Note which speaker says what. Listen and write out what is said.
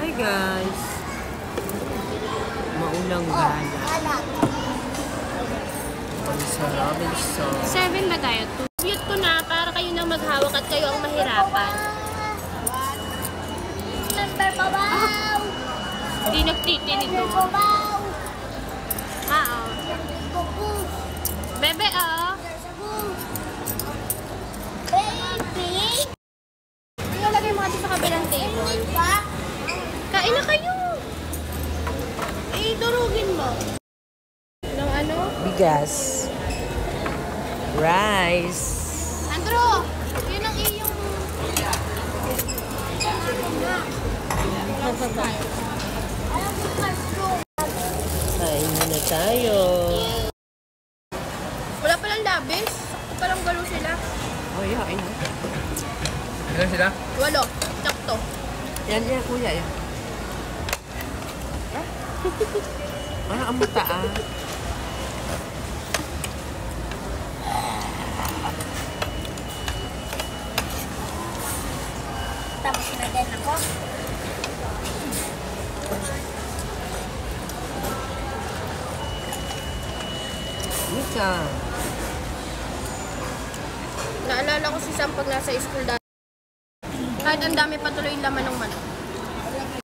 Speaker 1: Hi guys. Maunang gala. Ang sarap ng sauce.
Speaker 2: 7 ba tayo? Cute ko na para kayo na maghawak at kayo ang mahirapan. Hindi nagtitin ito. Bebe, oh.
Speaker 3: Baby!
Speaker 2: Ilalagay mo natin sa kabilang table. Kain na kayo. Durugin mo. Ng ano?
Speaker 1: Bigas. Rice.
Speaker 2: Andrew, yun ang iyong...
Speaker 1: Kain na tayo.
Speaker 2: Wala palang labis. Parang galo sila.
Speaker 1: Oh, yeah, ayun.
Speaker 4: Ilan sila?
Speaker 2: 8. Sakto.
Speaker 1: Yan, kuya, yan. Ang muta,
Speaker 3: Tapos na din ako.
Speaker 1: Mika.
Speaker 2: Naalala ko si Sam pag nasa school dati. Kahit ang dami patuloy yung laman ng manok.